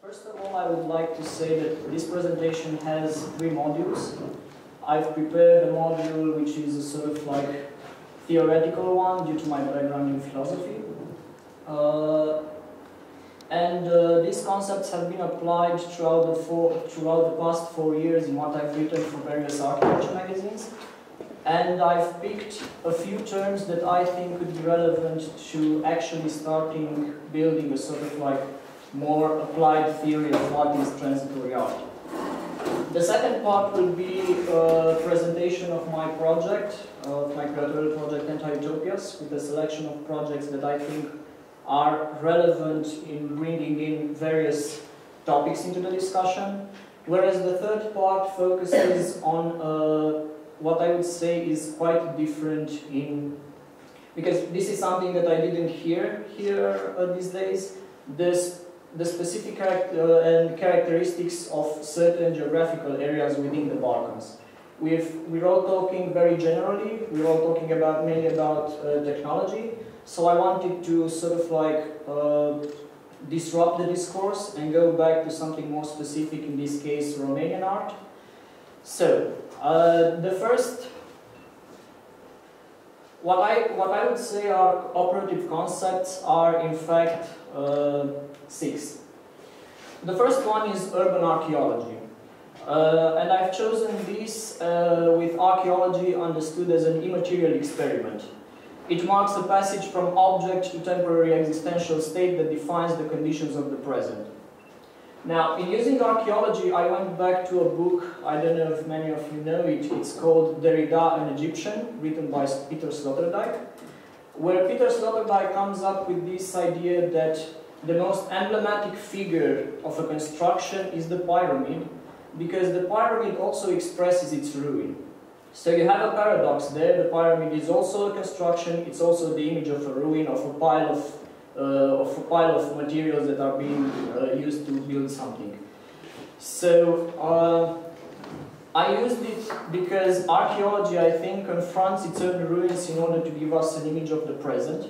First of all, I would like to say that this presentation has three modules. I've prepared a module which is a sort of like theoretical one due to my background in philosophy. These concepts have been applied throughout the past 4 years in what I've written for various architecture magazines. And I've picked a few terms that I think could be relevant to actually starting building a sort of like more applied theory of what is transitory art. The second part will be a presentation of my project, my curatorial project Anti-Utopias, with a selection of projects that I think are relevant in bringing in various topics into the discussion. Whereas the third part focuses on what I would say is quite different because this is something that I didn't hear here these days. The specific characteristics of certain geographical areas within the Balkans. We're all talking very generally, we're all talking mainly about technology, so I wanted to sort of like disrupt the discourse and go back to something more specific, in this case Romanian art. So, the first, what I would say are operative concepts are in fact 6. The first one is urban archaeology. And I've chosen this with archaeology understood as an immaterial experiment. It marks a passage from object to temporary existential state that defines the conditions of the present. Now, in using archaeology, I went back to a book, I don't know if many of you know it, it's called Derrida, an Egyptian, written by Peter Sloterdijk, where Peter Sloterdijk comes up with this idea that the most emblematic figure of a construction is the pyramid, because the pyramid also expresses its ruin. So you have a paradox there. The pyramid is also a construction, it's also the image of a ruin, of a pile of materials that are being used to build something. So I used it because archaeology, I think, confronts its own ruins in order to give us an image of the present.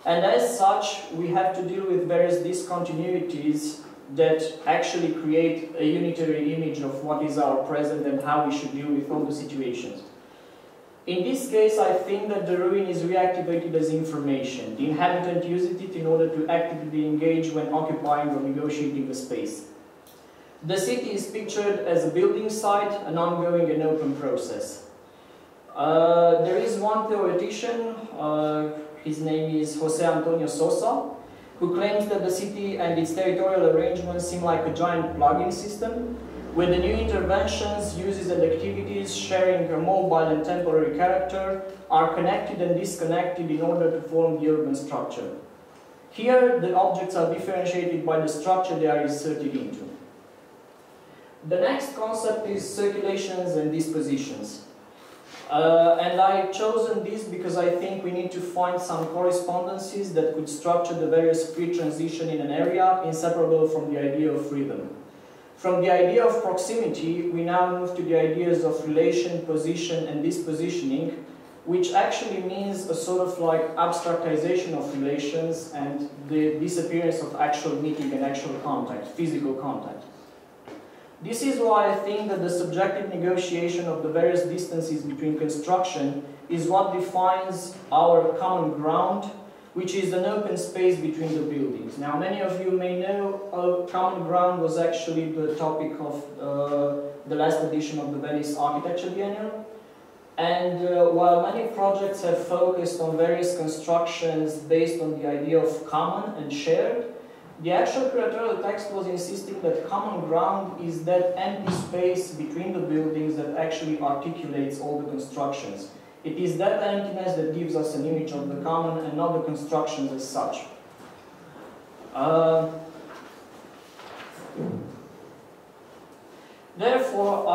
And as such, we have to deal with various discontinuities that actually create a unitary image of what is our present and how we should deal with all the situations. In this case, I think that the ruin is reactivated as information. The inhabitant uses it in order to actively engage when occupying or negotiating the space. The city is pictured as a building site, an ongoing and open process. There is one theoretician, his name is José Antonio Sosa, who claims that the city and its territorial arrangements seem like a giant plug-in system, where the new interventions, uses and activities sharing a mobile and temporary character are connected and disconnected in order to form the urban structure. Here, the objects are differentiated by the structure they are inserted into. The next concept is circulations and dispositions. And I've chosen this because I think we need to find some correspondences that could structure the various free transition in an area inseparable from the idea of freedom. From the idea of proximity, we now move to the ideas of relation, position, and dispositioning, which actually means a sort of like abstractization of relations and the disappearance of actual meeting and actual contact, physical contact. This is why I think that the subjective negotiation of the various distances between construction is what defines our common ground, which is an open space between the buildings. Now, many of you may know common ground was actually the topic of the last edition of the Venice Architecture Biennial. And while many projects have focused on various constructions based on the idea of common and shared, the actual curatorial text was insisting that common ground is that empty space between the buildings that actually articulates all the constructions. It is that emptiness that gives us an image of the common and not the constructions as such. Therefore,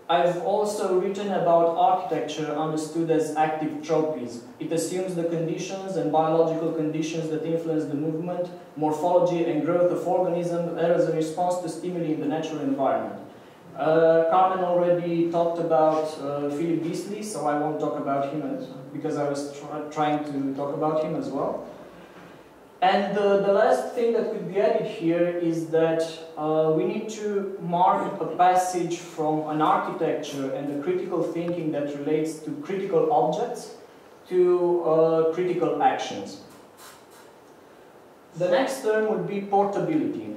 I've also written about architecture understood as active tropism. It assumes the conditions and biological conditions that influence the movement, morphology and growth of organisms as a response to stimuli in the natural environment. Carmen already talked about Philip Beasley, so I won't talk about him because I was trying to talk about him as well. And the last thing that could be added here is that we need to mark a passage from an architecture and the critical thinking that relates to critical objects to critical actions. The next term would be portability.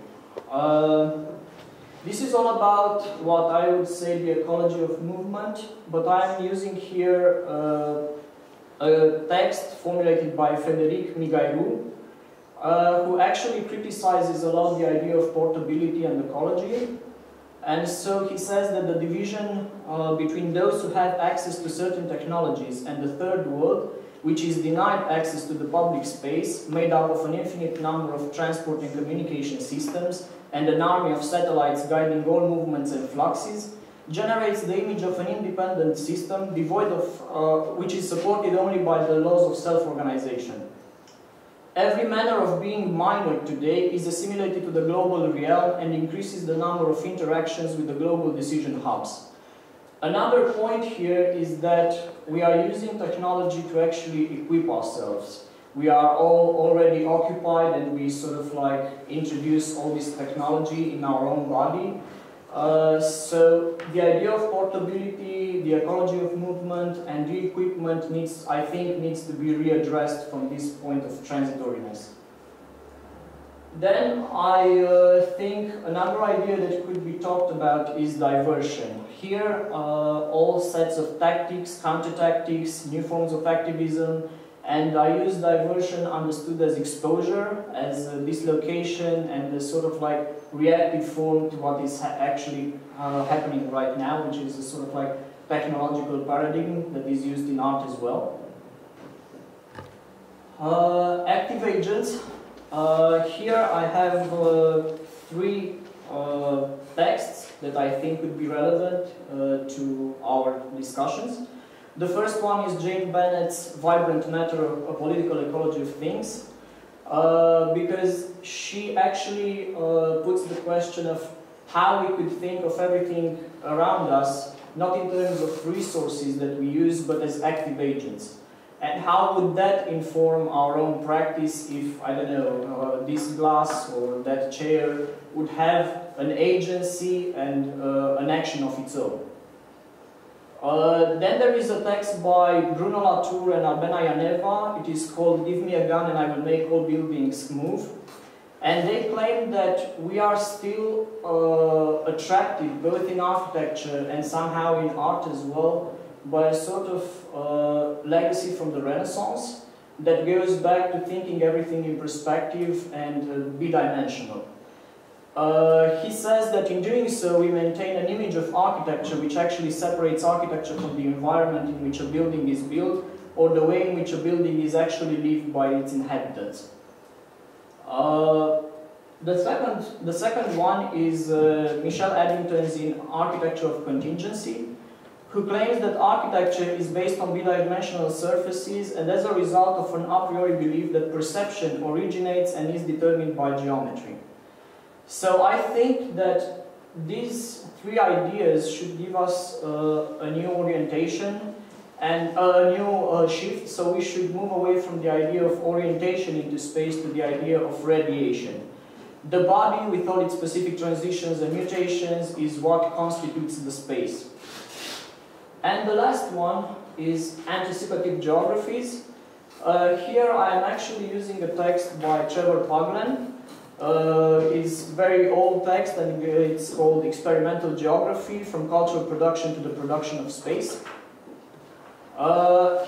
This is all about what I would say the ecology of movement, but I'm using here a text formulated by Frédéric Migayrou, who actually criticizes a lot the idea of portability and ecology. And so he says that the division between those who have access to certain technologies and the third world, which is denied access to the public space, made up of an infinite number of transport and communication systems and an army of satellites guiding all movements and fluxes, generates the image of an independent system devoid of, which is supported only by the laws of self-organization. Every manner of being minor today is assimilated to the global realm and increases the number of interactions with the global decision hubs. Another point here is that we are using technology to actually equip ourselves. We are all already occupied and we sort of like introduce all this technology in our own body. So the idea of portability, the ecology of movement and re-equipment needs, I think, needs to be readdressed from this point of transitoriness. Then I think another idea that could be talked about is diversion. Here all sets of tactics, counter-tactics, new forms of activism, and I use diversion understood as exposure, as dislocation and a sort of like reactive form to what is actually happening right now, which is a sort of like technological paradigm that is used in art as well. Active agents. Here I have three texts that I think would be relevant to our discussions. The first one is Jane Bennett's Vibrant Matter, a Political Ecology of Things, because she actually puts the question of how we could think of everything around us, not in terms of resources that we use, but as active agents. And how would that inform our own practice if, I don't know, this glass or that chair would have an agency and an action of its own? Then there is a text by Bruno Latour and Albena Yaneva. It is called Give Me a Gun and I Will Make All Buildings Move. And they claim that we are still attracted, both in architecture and somehow in art as well, by a sort of legacy from the Renaissance that goes back to thinking everything in perspective and bidimensional. He says that in doing so we maintain an image of architecture which actually separates architecture from the environment in which a building is built or the way in which a building is actually lived by its inhabitants. The second one is Michel Addington's in Architecture of Contingency, who claims that architecture is based on bidimensional surfaces and as a result of an a priori belief that perception originates and is determined by geometry. So I think that these three ideas should give us a new orientation and a new shift, so we should move away from the idea of orientation into space to the idea of radiation. The body, with all its specific transitions and mutations, is what constitutes the space. And the last one is anticipative geographies. Here I am actually using a text by Trevor Paglen. It's very old text and it's called Experimental Geography, from Cultural Production to the Production of Space.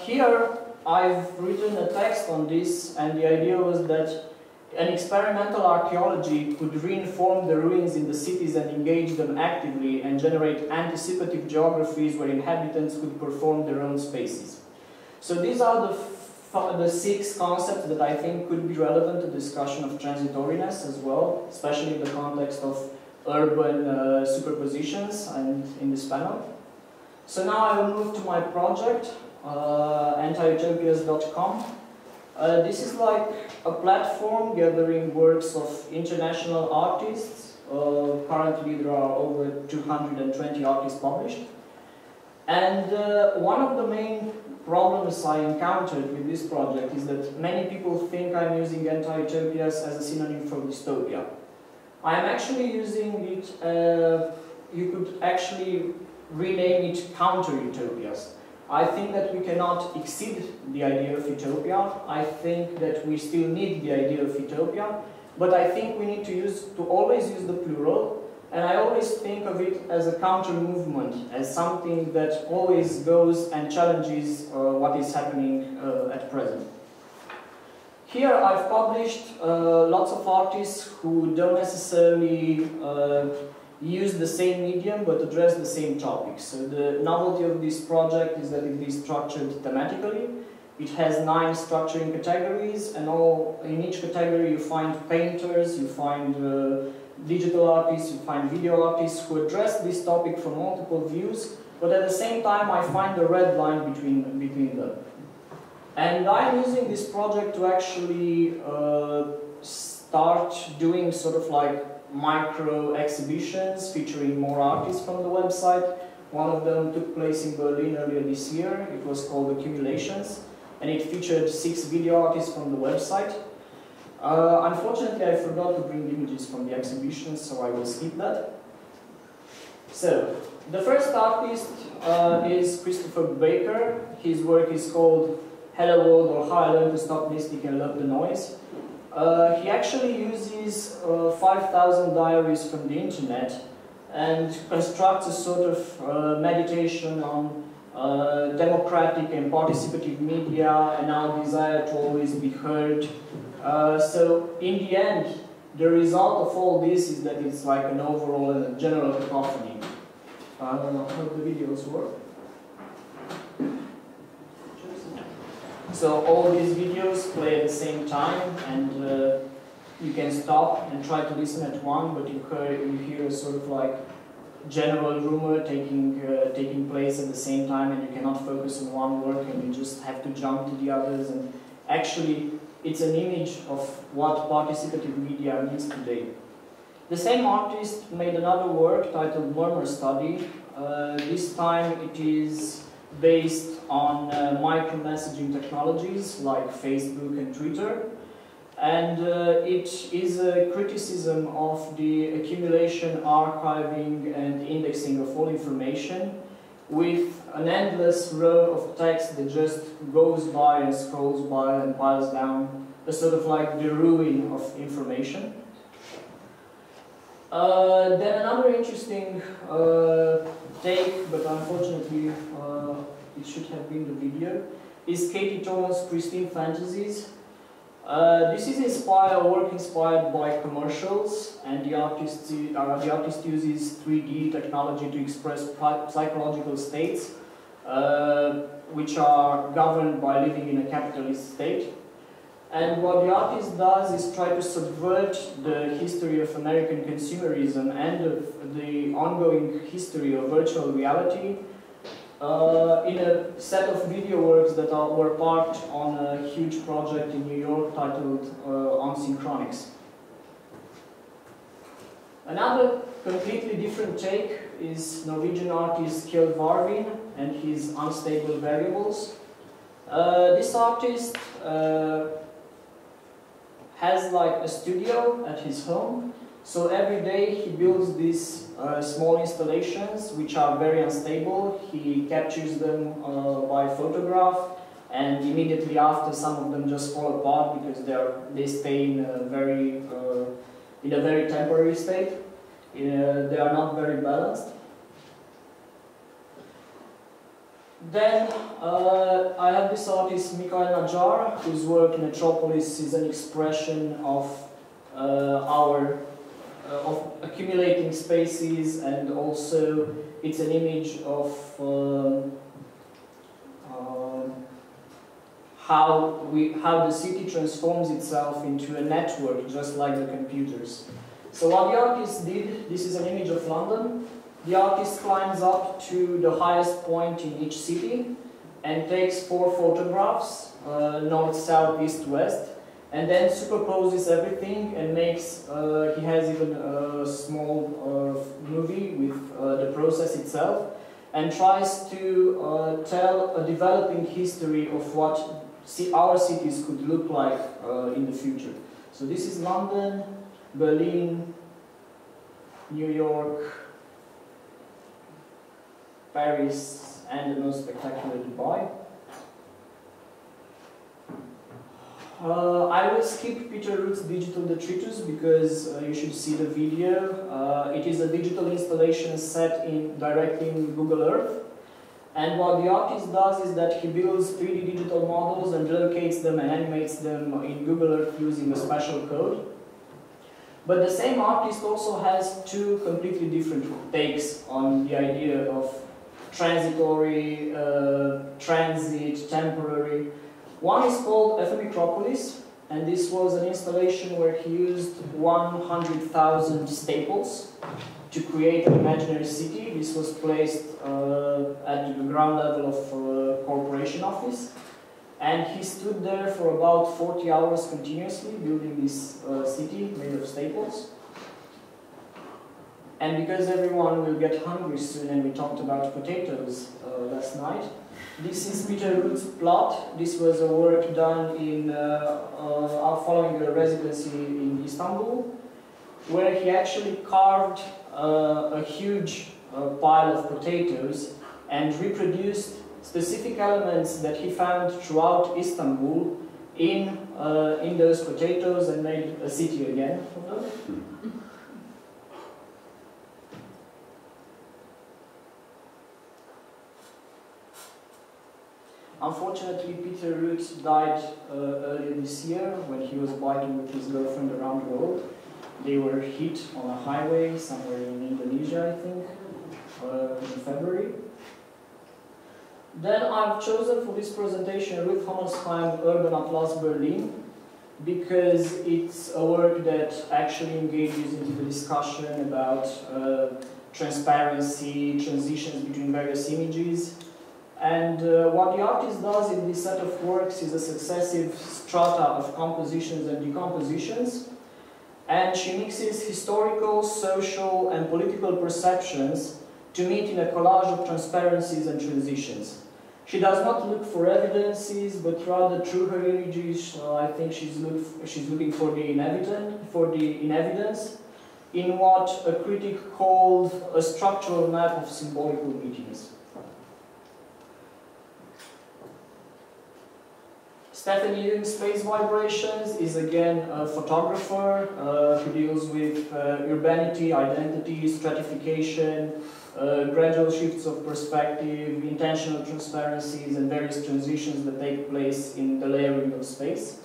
Here I've written a text on this, and the idea was that an experimental archaeology could reinform the ruins in the cities and engage them actively and generate anticipative geographies where inhabitants could perform their own spaces. So these are the six concepts that I think could be relevant to discussion of transitoriness as well, especially in the context of urban superpositions and in this panel. So now I will move to my project, antiutopias.com. This is like a platform gathering works of international artists. Currently there are over 220 artists published. And one of the main problems I encountered with this project is that many people think I'm using anti-utopias as a synonym for dystopia. I'm actually using it, you could actually rename it counter-utopias. I think that we cannot exceed the idea of utopia. I think that we still need the idea of utopia, but I think we need to always use the plural, and I always think of it as a counter-movement, as something that always goes and challenges what is happening at present. Here I've published lots of artists who don't necessarily use the same medium but address the same topics. So the novelty of this project is that it is structured thematically. It has 9 structuring categories, and in each category you find painters, you find digital artists, you find video artists who address this topic from multiple views, but at the same time I find a red line between them. And I'm using this project to actually start doing sort of like micro exhibitions featuring more artists from the website. One of them took place in Berlin earlier this year. It was called Accumulations, and it featured 6 video artists from the website. Unfortunately, I forgot to bring images from the exhibition, so I will skip that. So, the first artist is Christopher Baker. His work is called Hello World, or How I Learned to Stop Mystic and Love the Noise. He actually uses 5,000 diaries from the internet and constructs a sort of meditation on democratic and participative media and our desire to always be heard. So in the end, the result of all this is that it's like an overall and a general cacophony. I don't know how the videos work. So all these videos play at the same time, and you can stop and try to listen at one, but you hear a sort of like general rumor taking place at the same time, and you cannot focus on one work, and you just have to jump to the others. And actually, it's an image of what participative media means today. The same artist made another work titled Murmur Study. This time it is based on micro-messaging technologies like Facebook and Twitter, and it is a criticism of the accumulation, archiving and indexing of all information with an endless row of text that just goes by and scrolls by and piles down, a sort of like the ruin of information. Then another interesting take, but unfortunately it should have been the video, is Katie Thomas' Pristine Fantasies. This is a work inspired by commercials, and the artist uses 3D technology to express psychological states which are governed by living in a capitalist state. And what the artist does is try to subvert the history of American consumerism and of the ongoing history of virtual reality in a set of video works that were part on a huge project in New York titled On Synchronics. Another completely different take is Norwegian artist Kjell Varvin and his Unstable Variables. This artist has like a studio at his home, so every day he builds these small installations which are very unstable. He captures them by photograph, and immediately after some of them just fall apart because they stay in a very temporary state. They are not very balanced. Then I have this artist Mikhail Najjar, whose work Metropolis is an expression of of accumulating spaces, and also it's an image of how the city transforms itself into a network, just like the computers. So what the artist did, this is an image of London. The artist climbs up to the highest point in each city and takes 4 photographs, north, south, east, west, and then superposes everything and makes, he has even a small movie with the process itself. and tries to tell a developing history of what our cities could look like in the future. So this is London, Berlin, New York, Paris, and the most spectacular Dubai. I will skip Peter Root's digital detritus because you should see the video. It is a digital installation set directly in Google Earth. And what the artist does is that he builds 3D digital models and relocates them and animates them in Google Earth using a special code. But the same artist also has two completely different takes on the idea of transitory, transit, temporary. One is called Ephemicropolis, and this was an installation where he used 100,000 staples to create an imaginary city. This was placed at the ground level of a corporation office, and he stood there for about 40 hours continuously building this city made of staples. And because everyone will get hungry soon, and we talked about potatoes last night, this is Peter Root's plot. This was a work done in following a residency in Istanbul, where he actually carved a huge pile of potatoes and reproduced specific elements that he found throughout Istanbul in those potatoes and made a city again of them. Unfortunately, Peter Root died earlier this year when he was biking with his girlfriend around the world. They were hit on a highway somewhere in Indonesia, I think, in February. Then I've chosen for this presentation Ruth Hammersheim Urban Atlas Berlin because it's a work that actually engages into the discussion about transparency, transitions between various images. And what the artist does in this set of works is a successive strata of compositions and decompositions, and she mixes historical, social, and political perceptions to meet in a collage of transparencies and transitions. She does not look for evidences, but rather through her images, I think she's looking for the in evidence, in what a critic called a structural map of symbolical meetings. Stephanie Jung's Space Vibrations is again a photographer who deals with urbanity, identity, stratification, gradual shifts of perspective, intentional transparencies, and various transitions that take place in the layering of space.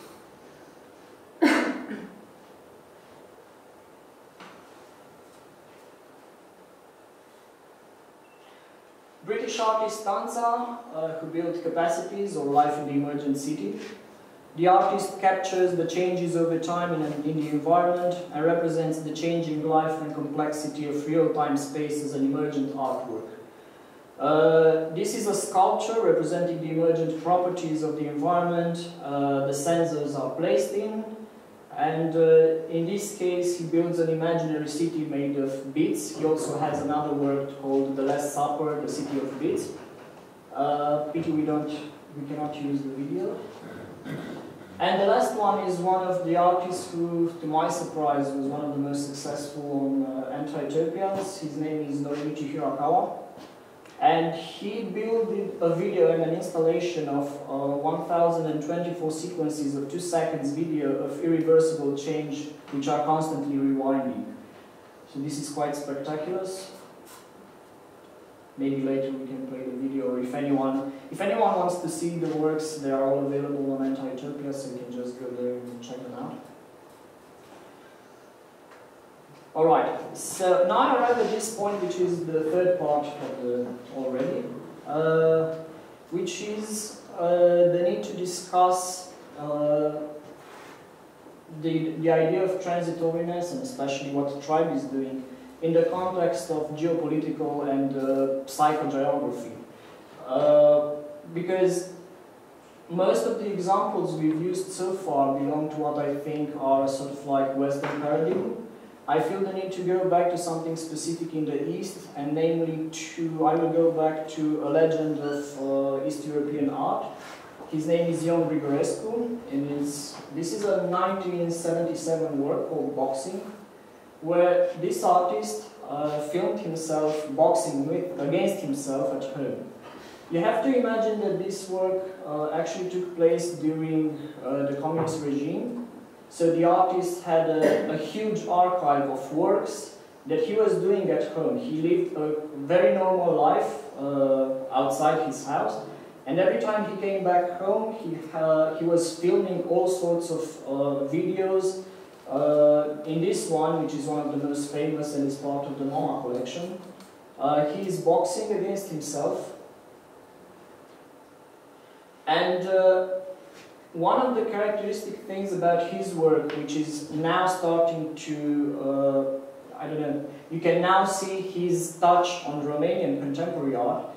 British artist Tanza, who built Capacities or Life in the Emergent City. The artist captures the changes over time in the environment and represents the changing life and complexity of real-time space as an emergent artwork. This is a sculpture representing the emergent properties of the environment the sensors are placed in, and in this case he builds an imaginary city made of bits. He also has another work called The Last Supper, the City of Bits. Pity we cannot use the video. And the last one is one of the artists who, to my surprise, was one of the most successful on Anti-Utopians. His name is Norimichi Hirakawa. And he built a video and an installation of 1024 sequences of 2 seconds video of irreversible change, which are constantly rewinding. So this is quite spectacular. Maybe later we can play the video, or if anyone wants to see the works, they are all available on Anti-Utopia, so you can just go there and check them out. Alright, so now I arrive at this point, which is the third part of the already, which is the need to discuss the idea of transitoriness, and especially what the tribe is doing in the context of geopolitical and psychogeography. Because most of the examples we've used so far belong to what I think are sort of like Western paradigm. I feel the need to go back to something specific in the East, and namely I will go back to a legend of East European art. His name is Ion Grigorescu, and this is a 1977 work called Boxing, where this artist filmed himself boxing against himself at home. You have to imagine that this work actually took place during the communist regime. So the artist had a huge archive of works that he was doing at home. He lived a very normal life outside his house, and every time he came back home, he was filming all sorts of videos. In this one, which is one of the most famous and is part of the MoMA collection, he is boxing against himself. And one of the characteristic things about his work, which is now starting to, I don't know, you can now see his touch on Romanian contemporary art,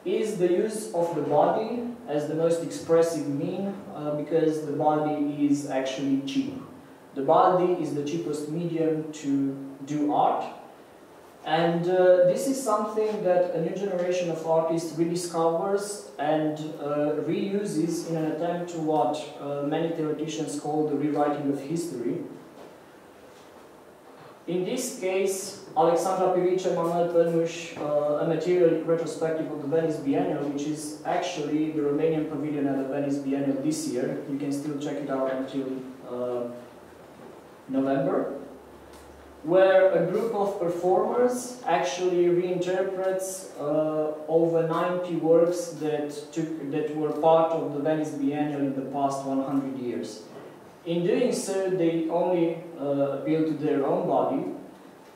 is the use of the body as the most expressive mean, because the body is actually cheap. The body is the cheapest medium to do art. And this is something that a new generation of artists rediscovers and reuses in an attempt to what many theoreticians call the rewriting of history. In this case, Alexandra Pirice and Manuel Pănuș, a material retrospective of the Venice Biennial, which is actually the Romanian pavilion at the Venice Biennial this year. You can still check it out until November, where a group of performers actually reinterprets over 90 works that were part of the Venice Biennial in the past 100 years. In doing so, they only appeal to their own body.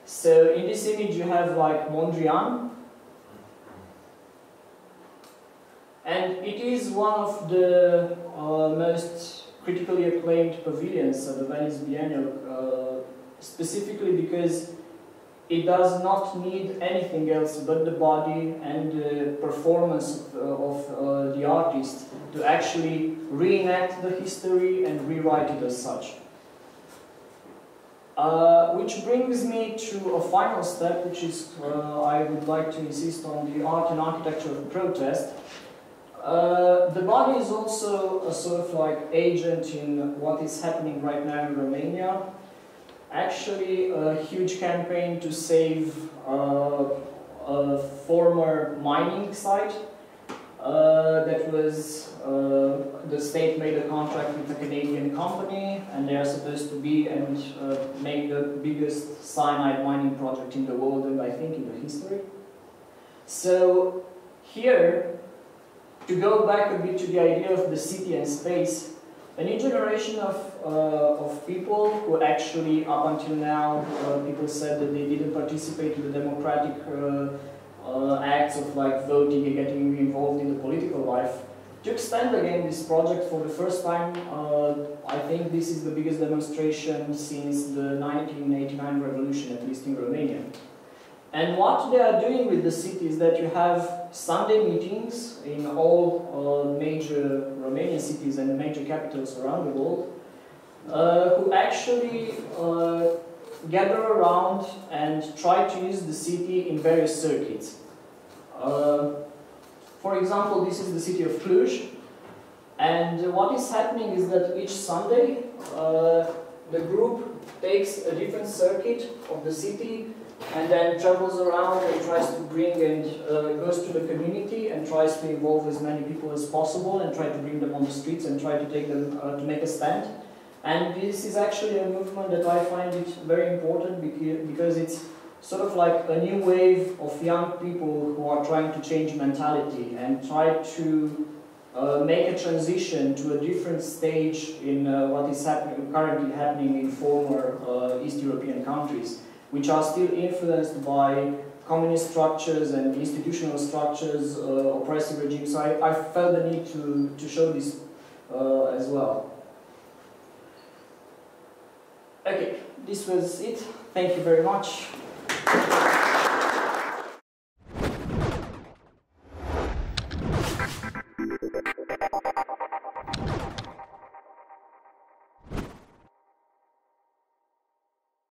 So in this image you have like Mondrian, and it is one of the most critically acclaimed pavilions of the Venice Biennial, specifically because it does not need anything else but the body and the performance of the artist to actually reenact the history and rewrite it as such. Which brings me to a final step, which is I would like to insist on the art and architecture of protest. The body is also a sort of like agent in what is happening right now in Romania. Actually, a huge campaign to save a former mining site that was, the state made a contract with a Canadian company, and they are supposed to be and make the biggest cyanide mining project in the world, and I think in the history. So here, to go back a bit to the idea of the city and space, a new generation of people who actually, up until now, people said that they didn't participate in the democratic acts of like voting and getting involved in the political life, to extend again this project for the first time. I think this is the biggest demonstration since the 1989 revolution, at least in Romania. And what they are doing with the city is that you have Sunday meetings in all major Romanian cities and major capitals around the world, who actually gather around and try to use the city in various circuits. For example, this is the city of Cluj, and what is happening is that each Sunday the group takes a different circuit of the city and then travels around and tries to bring and goes to the community and tries to involve as many people as possible and try to bring them on the streets and try to take them to make a stand. And this is actually a movement that I find it very important because it's sort of like a new wave of young people who are trying to change mentality and try to make a transition to a different stage in what is currently happening in former East European countries, which are still influenced by communist structures and institutional structures, oppressive regimes. So I felt the need to show this as well. Okay, this was it. Thank you very much.